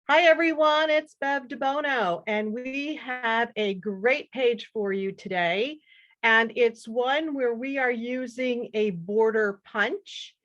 Hi everyone, it's Bev DeBono, and we have a great page for you today. And it's one where we are using a border punch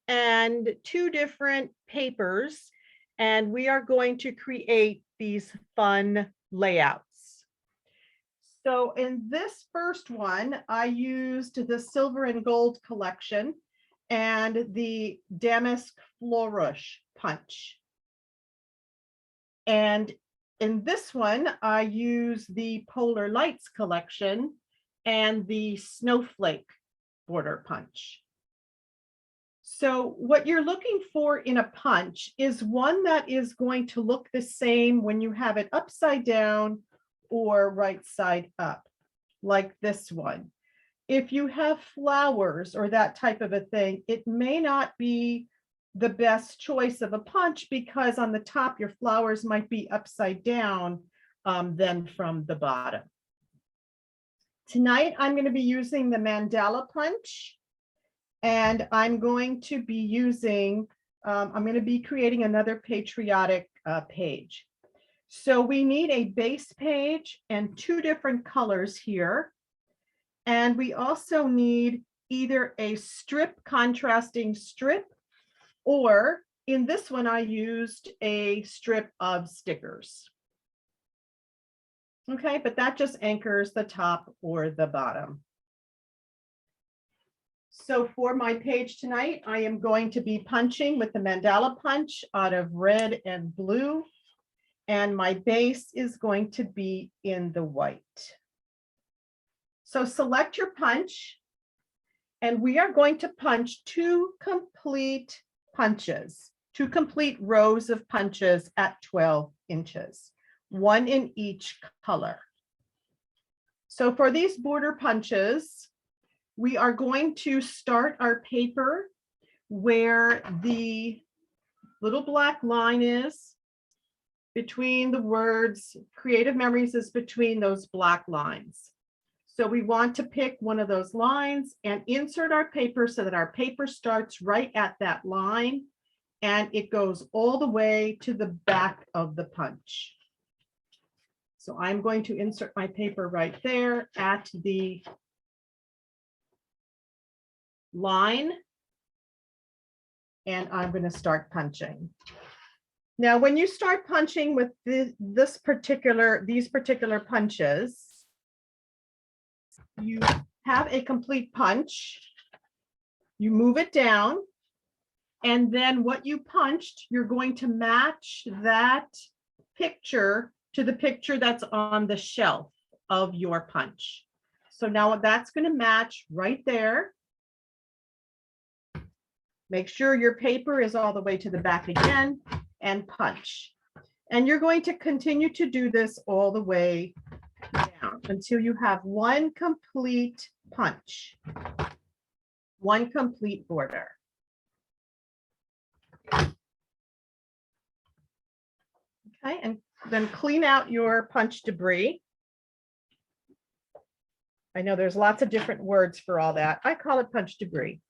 and two different papers, and we are going to create these fun layouts. So in this first one, I used the silver and gold collection and the damask flourish punch. And in this one, I use the Polar Lights collection and the snowflake border punch. So what you're looking for in a punch is one that is going to look the same when you have it upside down or right side up, like this one. If you have flowers or that type of a thing, it may not be the best choice of a punch because on the top your flowers might be upside down than from the bottom. Tonight I'm going to be using the mandala punch, and I'm going to be using, I'm going to be creating another patriotic page. So we need a base page and two different colors here. And we also need either a strip, contrasting strip, or in this one, I used a strip of stickers. Okay, but that just anchors the top or the bottom. So for my page tonight, I am going to be punching with the mandala punch out of red and blue, and my base is going to be in the white. So select your punch, and we are going to punch two complete punches, two complete rows of punches at 12 inches, one in each color. So for these border punches, we are going to start our paper where the little black line is between the words. Creative Memories is between those black lines. So we want to pick one of those lines and insert our paper so that our paper starts right at that line and it goes all the way to the back of the punch. So I'm going to insert my paper right there at the line, and I'm going to start punching. Now, when you start punching with these particular punches, you have a complete punch, you move it down, and then what you punched, you're going to match that picture to the picture that's on the shelf of your punch. So now that's going to match right there. Make sure your paper is all the way to the back again and punch. And you're going to continue to do this all the way down until you have one complete punch, one complete border. Okay, and then clean out your punch debris. I know there's lots of different words for all that. I call it punch debris.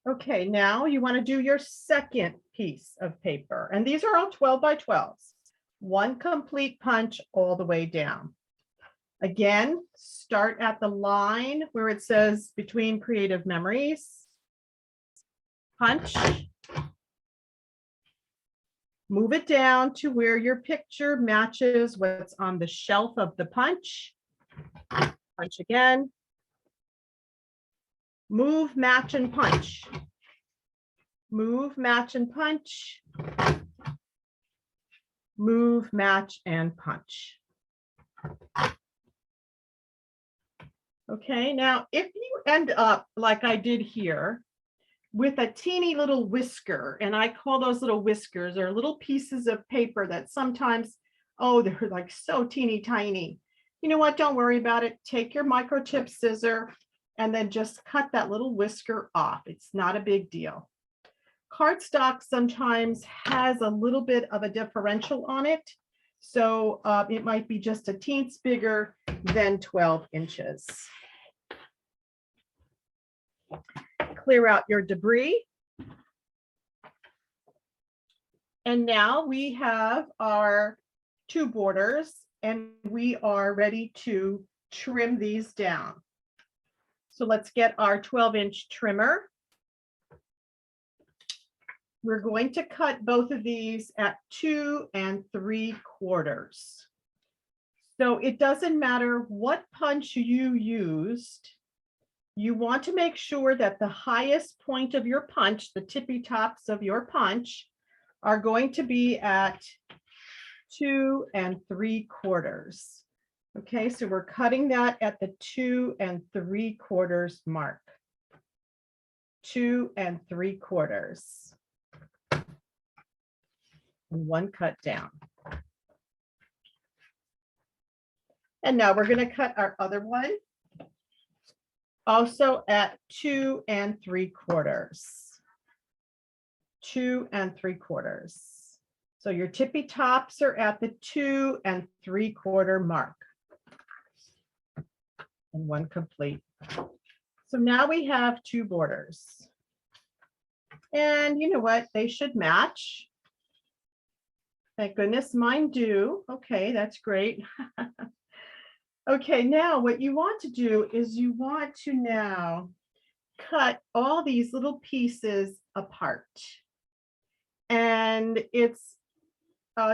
Okay, now you want to do your second piece of paper, and these are all 12 by 12s. One complete punch all the way down. Again, start at the line where it says between Creative Memories. Punch. Move it down to where your picture matches what's on the shelf of the punch. Punch again. Move, match, and punch. Move, match, and punch. Move, match, and punch. Okay, now if you end up like I did here with a teeny little whisker, and I call those little whiskers, they're little pieces of paper that sometimes, oh, they're like so teeny tiny. You know what? Don't worry about it. Take your microchip scissor and then just cut that little whisker off. It's not a big deal. Cardstock sometimes has a little bit of a differential on it. So it might be just a teens bigger than 12 inches. Clear out your debris. And now we have our 2 borders and we are ready to trim these down. So let's get our 12-inch trimmer. We're going to cut both of these at 2 3/4. So it doesn't matter what punch you used. You want to make sure that the highest point of your punch, the tippy tops of your punch, are going to be at 2 3/4. Okay, so we're cutting that at the 2 3/4 mark. 2 3/4. And 1 cut down. And now we're going to cut our other one. Also at 2 3/4. 2 3/4. So your tippy tops are at the 2 3/4 mark. And 1 complete. So now we have 2 borders. And you know what? They should match. Thank goodness mine do. Okay, that's great. Okay, now what you want to do is you want to now cut all these little pieces apart. And it's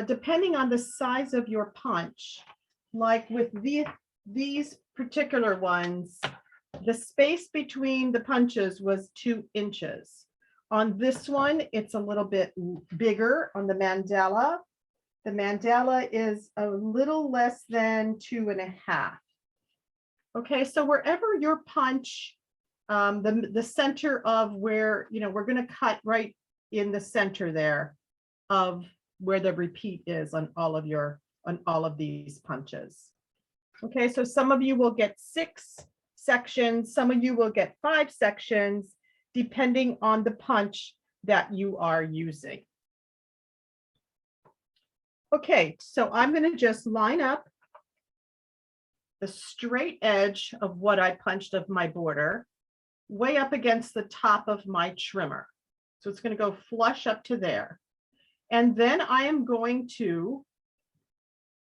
depending on the size of your punch, like with these particular ones, the space between the punches was 2 inches. On this one, it's a little bit bigger on the mandala. The mandala is a little less than 2.5. Okay, so wherever your punch, the center of where, we're going to cut right in the center there of where the repeat is on all of these punches. Okay, so some of you will get 6 sections, some of you will get 5 sections, depending on the punch that you are using. Okay, so I'm going to just line up the straight edge of what I punched of my border way up against the top of my trimmer. So it's going to go flush up to there. And then I am going to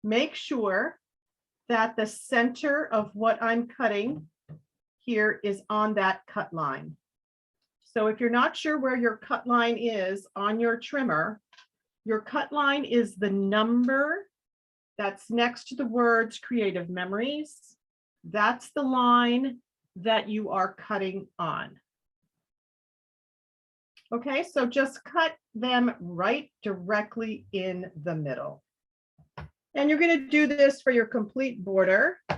make sure that the center of what I'm cutting here is on that cut line. So if you're not sure where your cut line is on your trimmer, your cut line is the number that's next to the words creative memories. That's the line that you are cutting on. Okay, so just cut them right directly in the middle. And you're going to do this for your complete border. So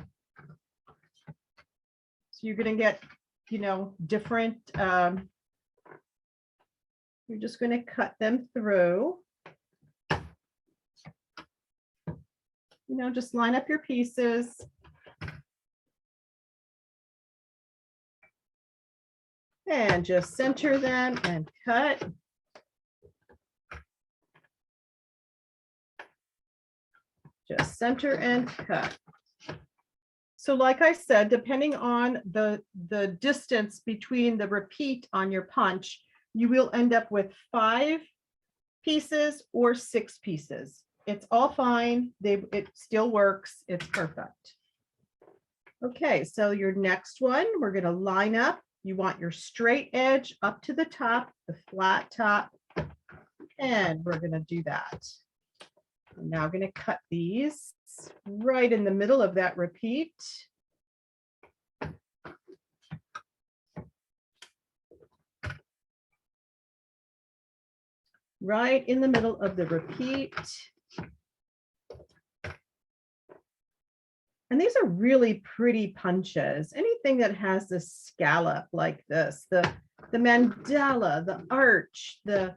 you're going to get, different, you're just going to cut them through. Just line up your pieces. And just center them and cut. Just center and cut. So like I said, depending on the distance between the repeat on your punch, you will end up with 5 pieces or 6 pieces. It's all fine. It still works. It's perfect. Okay, so your next one, we're going to line up. You want your straight edge up to the top, the flat top, and we're going to do that. I'm now going to cut these right in the middle of that repeat. Right in the middle of the repeat. And these are really pretty punches. Anything that has this scallop like this, the mandala, the arch, the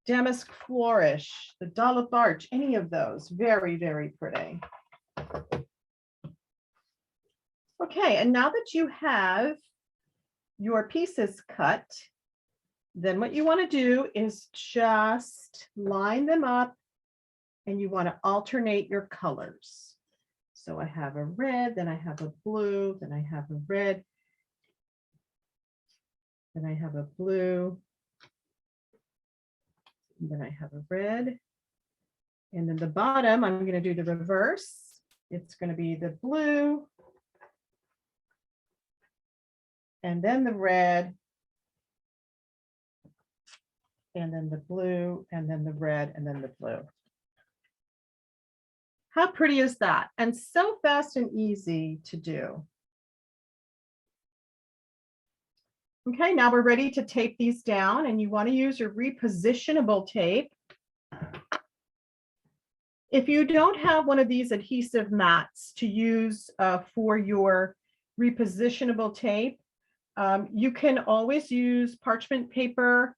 damask flourish, the dollop arch, any of those, very, very pretty. Okay, and now that you have your pieces cut, then what you want to do is just line them up. And you want to alternate your colors. So I have a red, then I have a blue, then I have a red, then I have a blue. And then I have a red. And then the bottom, I'm going to do the reverse. It's going to be the blue. And then the red. And then the blue, and then the red, and then the blue. How pretty is that? And so fast and easy to do. Okay, now we're ready to tape these down, and you want to use your repositionable tape. If you don't have one of these adhesive mats to use for your repositionable tape, you can always use parchment paper,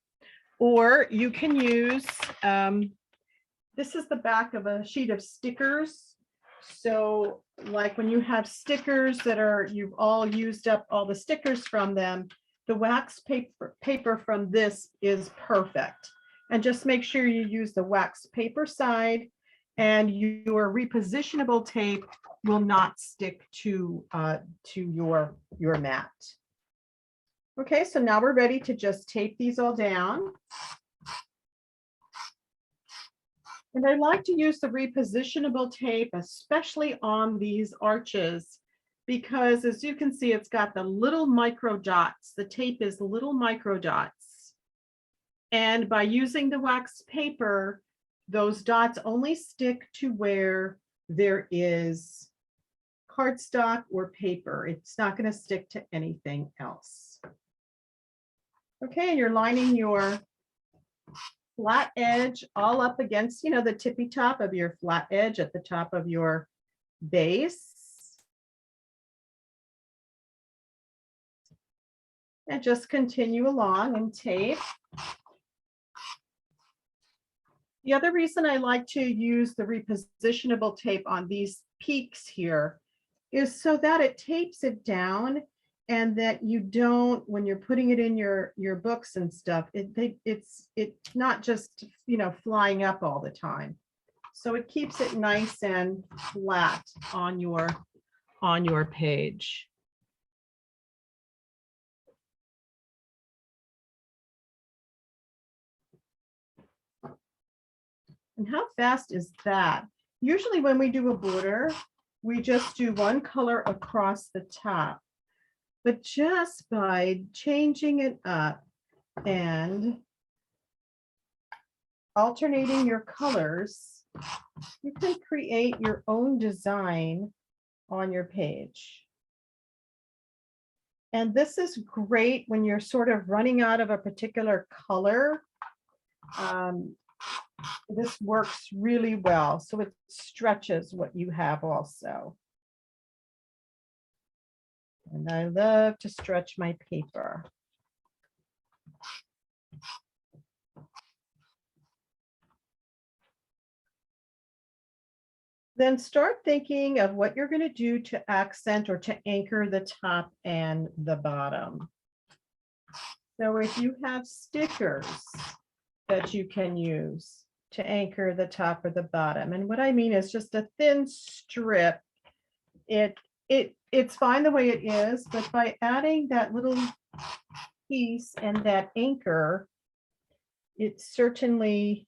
or you can use, this is the back of a sheet of stickers. So like when you have stickers that are, you've all used up all the stickers from them, the wax paper from this is perfect. And just make sure you use the wax paper side, and your repositionable tape will not stick to your mat. Okay, so now we're ready to just tape these all down. And I like to use the repositionable tape, especially on these arches, because as you can see, it's got the little micro dots. The tape is little micro dots. And by using the wax paper, those dots only stick to where there is cardstock or paper. It's not going to stick to anything else. Okay, and you're lining your flat edge all up against, the tippy top of your flat edge at the top of your base. And just continue along and tape. The other reason I like to use the repositionable tape on these peaks here is so that it tapes it down, and that you don't, when you're putting it in your books and stuff, it's not just, flying up all the time. So it keeps it nice and flat on your page. And how fast is that? Usually when we do a border, we just do one color across the top. But just by changing it up and alternating your colors, you can create your own design on your page. And this is great when you're sort of running out of a particular color. This works really well. So it stretches what you have also. And I love to stretch my paper. Then start thinking of what you're going to do to accent or to anchor the top and the bottom. So if you have stickers that you can use to anchor the top or the bottom, and what I mean is just a thin strip, it's fine the way it is, but by adding that little piece and that anchor, it certainly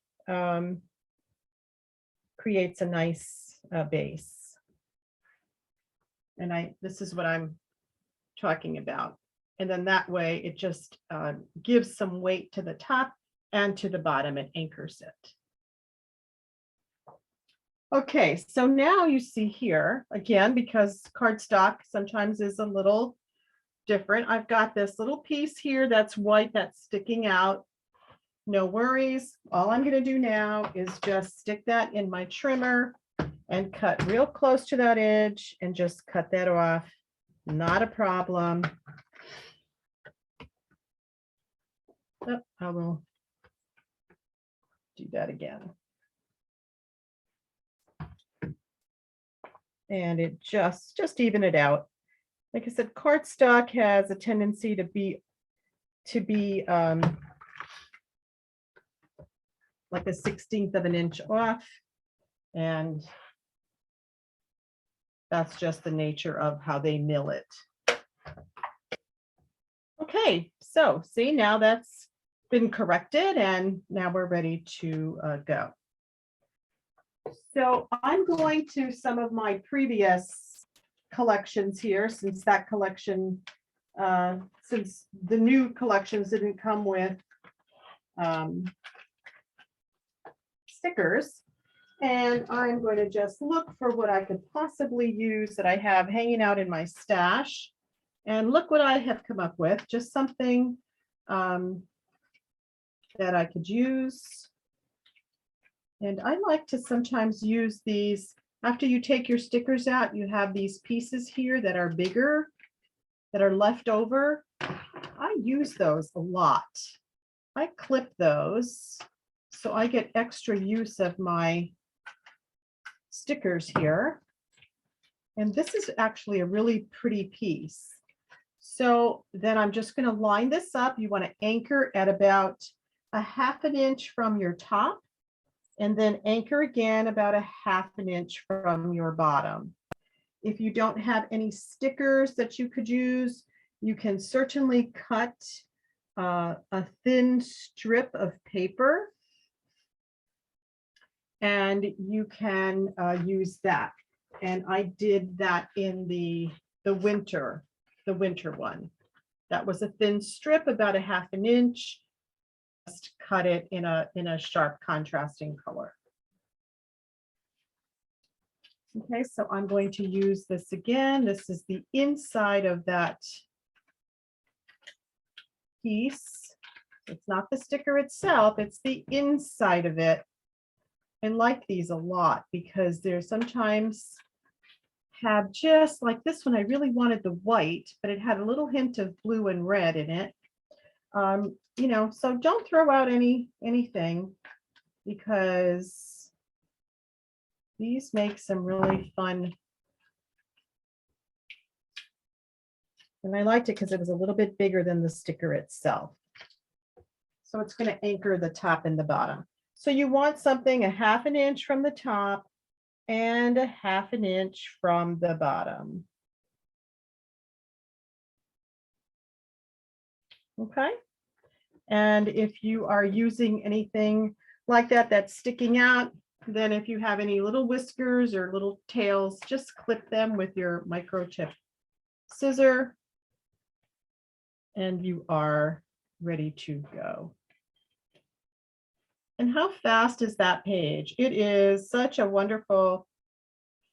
creates a nice base. And this is what I'm talking about. And then that way it just gives some weight to the top and to the bottom and anchors it. Okay, so now you see here, again, because cardstock sometimes is a little different. I've got this little piece here that's white that's sticking out. No worries. All I'm going to do now is just stick that in my trimmer and cut real close to that edge and just cut that off. Not a problem. Oh, I will do that again. And it just even it out. Like I said, cardstock has a tendency to be like a 1/16 of an inch off, and that's just the nature of how they mill it. Okay, so see, now that's been corrected, and now we're ready to go. So I'm going to some of my previous collections here, since that collection, since the new collections didn't come with stickers. And I'm going to just look for what I could possibly use that I have hanging out in my stash. And look what I have come up with, just something that I could use. And I like to sometimes use these, after you take your stickers out, you have these pieces here that are bigger, that are left over. I use those a lot. I clip those, so I get extra use of my stickers here. And this is actually a really pretty piece. So then I'm just going to line this up. You want to anchor at about 1/2 inch from your top, and then anchor again about 1/2 inch from your bottom. If you don't have any stickers that you could use, you can certainly cut a thin strip of paper, and you can use that. And I did that in the winter one. That was a thin strip, about 1/2 inch. Just cut it in a sharp contrasting color. Okay, so I'm going to use this again. This is the inside of that piece. It's not the sticker itself, it's the inside of it. I like these a lot because they're sometimes have, just like this one, I really wanted the white, but it had a little hint of blue and red in it. You know, so don't throw out anything, because these make some really fun. And I liked it because it was a little bit bigger than the sticker itself. So it's going to anchor the top and the bottom. So you want something 1/2 inch from the top and 1/2 inch from the bottom. Okay. And if you are using anything like that that's sticking out, then if you have any little whiskers or little tails, just clip them with your microchip scissor, and you are ready to go. And how fast is that page? It is such a wonderful,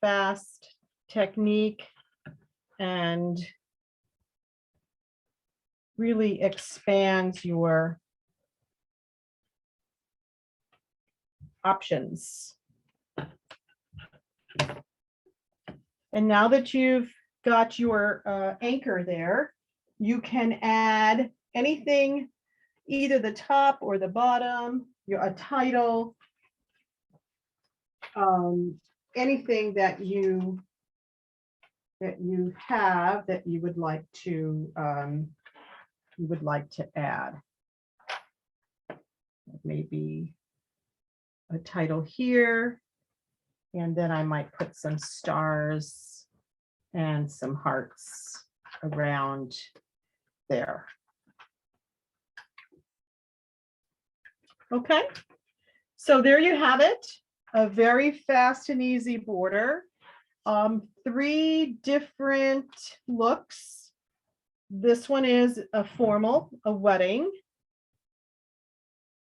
fast technique, and really expands your options. And now that you've got your anchor there, you can add anything, either the top or the bottom, a title, anything that you have that you would like to add. Maybe a title here, and then I might put some stars and some hearts around there. Okay, so there you have it, a very fast and easy border. 3 different looks. This one is a formal, a wedding.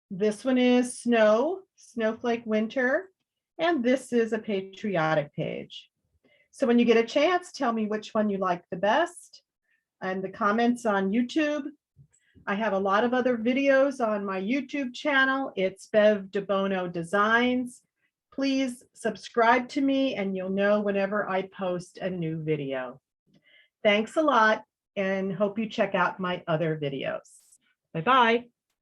This one is snowflake winter, and this is a patriotic page. So when you get a chance, tell me which one you like the best, and the comments on YouTube. I have a lot of other videos on my YouTube channel. It's Bev DeBono Designs. Please subscribe to me, and you'll know whenever I post a new video. Thanks a lot, and hope you check out my other videos. Bye-bye.